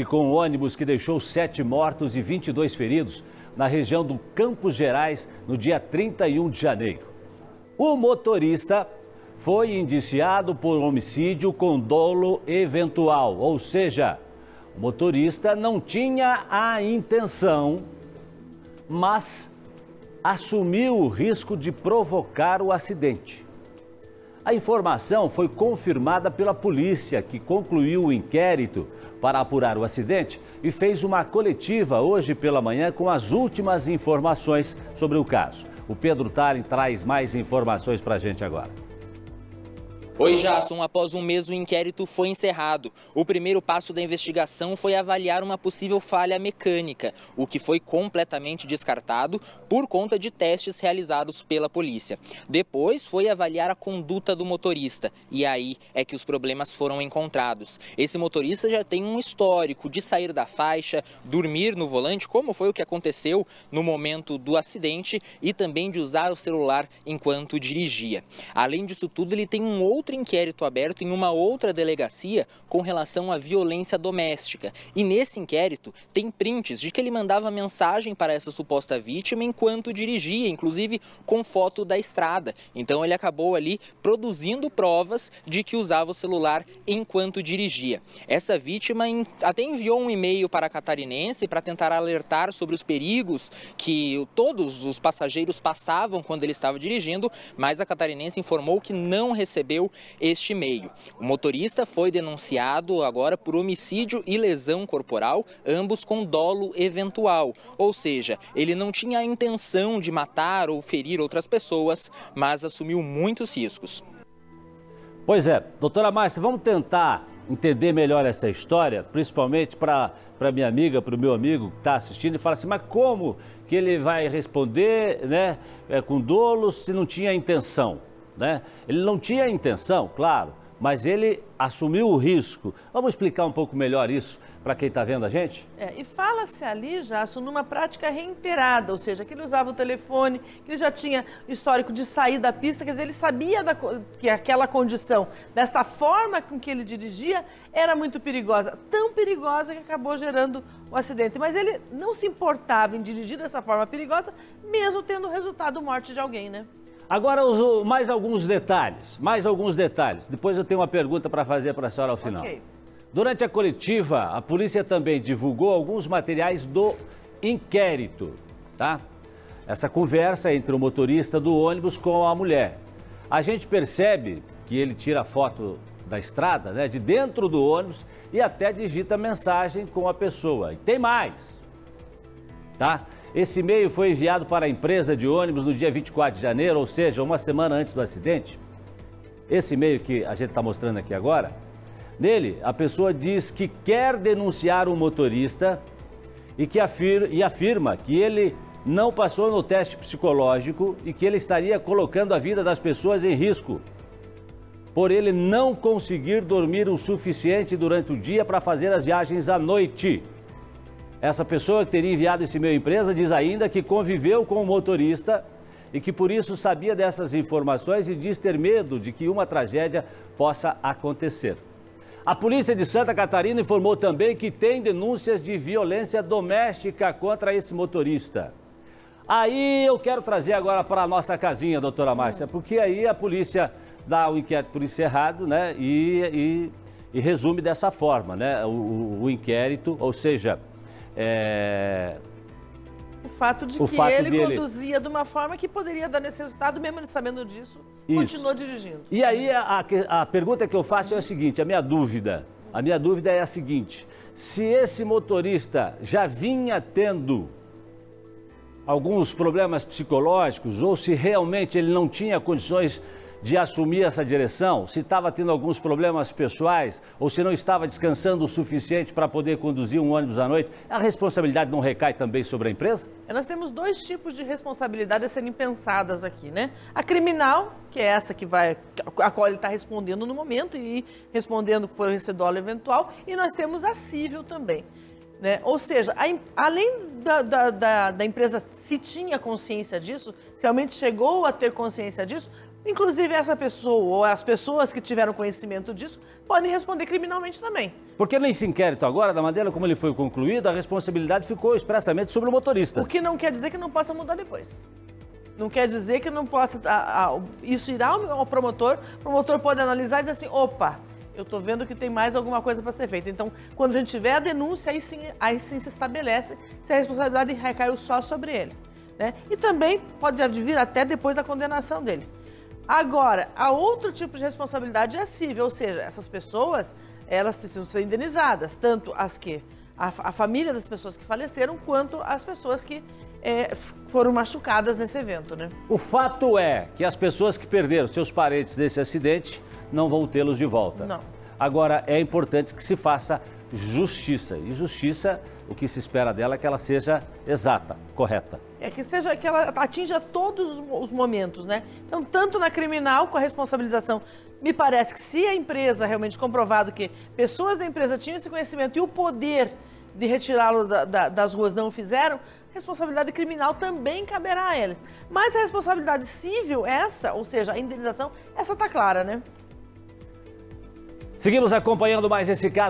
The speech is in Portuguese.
Com o ônibus que deixou 7 mortos e 22 feridos na região do Campos Gerais no dia 31 de janeiro. O motorista foi indiciado por homicídio com dolo eventual, ou seja, o motorista não tinha a intenção, mas assumiu o risco de provocar o acidente. A informação foi confirmada pela polícia, que concluiu o inquérito para apurar o acidente e fez uma coletiva hoje pela manhã com as últimas informações sobre o caso. O Pedro Taren traz mais informações para a gente agora. Oi, Jasson. Após um mês, o inquérito foi encerrado. O primeiro passo da investigação foi avaliar uma possível falha mecânica, o que foi completamente descartado por conta de testes realizados pela polícia. Depois foi avaliar a conduta do motorista e aí é que os problemas foram encontrados. Esse motorista já tem um histórico de sair da faixa, dormir no volante, como foi o que aconteceu no momento do acidente, e também de usar o celular enquanto dirigia. Além disso tudo, ele tem um outro inquérito aberto em uma outra delegacia com relação à violência doméstica. E nesse inquérito tem prints de que ele mandava mensagem para essa suposta vítima enquanto dirigia, inclusive com foto da estrada. Então ele acabou ali produzindo provas de que usava o celular enquanto dirigia. Essa vítima até enviou um e-mail para a catarinense para tentar alertar sobre os perigos que todos os passageiros passavam quando ele estava dirigindo, mas a catarinense informou que não recebeu este e-mail. O motorista foi denunciado agora por homicídio e lesão corporal, ambos com dolo eventual. Ou seja, ele não tinha a intenção de matar ou ferir outras pessoas, mas assumiu muitos riscos. Pois é, doutora Márcia, vamos tentar entender melhor essa história, principalmente para minha amiga, para o meu amigo que está assistindo e fala assim, mas como que ele vai responder, né, com dolo se não tinha intenção? Né? Ele não tinha intenção, claro, mas ele assumiu o risco. Vamos explicar um pouco melhor isso para quem está vendo a gente? E fala-se ali, Jason, numa prática reiterada, ou seja, que ele usava o telefone, que ele já tinha histórico de sair da pista, quer dizer, ele sabia que aquela condição, dessa forma com que ele dirigia, era muito perigosa, tão perigosa que acabou gerando o acidente. Mas ele não se importava em dirigir dessa forma perigosa, mesmo tendo o resultado morte de alguém, né? Agora, mais alguns detalhes. Depois eu tenho uma pergunta para fazer para a senhora ao final. Okay. Durante a coletiva, a polícia também divulgou alguns materiais do inquérito, tá? Essa conversa entre o motorista do ônibus com a mulher. A gente percebe que ele tira foto da estrada, né, de dentro do ônibus e até digita mensagem com a pessoa. E tem mais, tá? Esse e-mail foi enviado para a empresa de ônibus no dia 24 de janeiro, ou seja, uma semana antes do acidente. Esse e-mail que a gente está mostrando aqui agora, nele a pessoa diz que quer denunciar o motorista e afirma que ele não passou no teste psicológico e que ele estaria colocando a vida das pessoas em risco, por ele não conseguir dormir o suficiente durante o dia para fazer as viagens à noite. Essa pessoa que teria enviado esse e-mail à empresa diz ainda que conviveu com o motorista e que por isso sabia dessas informações e diz ter medo de que uma tragédia possa acontecer. A polícia de Santa Catarina informou também que tem denúncias de violência doméstica contra esse motorista. Aí eu quero trazer agora para a nossa casinha, doutora Márcia, porque aí a polícia dá o inquérito por encerrado, né, e resume dessa forma, né, o inquérito, ou seja... O fato de que ele conduzia de uma forma que poderia dar nesse resultado, mesmo ele sabendo disso, continuou dirigindo. E aí a pergunta que eu faço é a seguinte, a minha dúvida é a seguinte, se esse motorista já vinha tendo alguns problemas psicológicos ou se realmente ele não tinha condições de assumir essa direção, se estava tendo alguns problemas pessoais ou se não estava descansando o suficiente para poder conduzir um ônibus à noite, a responsabilidade não recai também sobre a empresa? Nós temos dois tipos de responsabilidade a serem pensadas aqui, né? A criminal, que é essa a qual ele está respondendo no momento e respondendo por esse dolo eventual, e nós temos a civil também. Né? Ou seja, além da empresa, se tinha consciência disso, se realmente chegou a ter consciência disso, Inclusive, essa pessoa ou as pessoas que tiveram conhecimento disso podem responder criminalmente também. Porque nesse inquérito agora, da maneira como ele foi concluído, a responsabilidade ficou expressamente sobre o motorista. O que não quer dizer que não possa mudar depois. Não quer dizer que não possa... isso irá ao promotor, o promotor pode analisar e dizer assim, opa, eu estou vendo que tem mais alguma coisa para ser feita. Então, quando a gente tiver a denúncia, aí sim se estabelece se a responsabilidade recaiu só sobre ele. Né? E também pode vir até depois da condenação dele. Agora, há outro tipo de responsabilidade é civil, ou seja, essas pessoas, elas precisam ser indenizadas, tanto a família das pessoas que faleceram, quanto as pessoas que foram machucadas nesse evento, né? O fato é que as pessoas que perderam seus parentes nesse acidente não vão tê-los de volta. Não. Agora, é importante que se faça justiça. E justiça, o que se espera dela é que ela seja exata, correta. Que ela atinja todos os momentos, né? Então, tanto na criminal, com a responsabilização, me parece que se a empresa realmente comprovado que pessoas da empresa tinham esse conhecimento e o poder de retirá-lo das ruas não o fizeram, responsabilidade criminal também caberá a eles. Mas a responsabilidade civil, ou seja, a indenização, essa tá clara, né? Seguimos acompanhando mais esse caso aqui.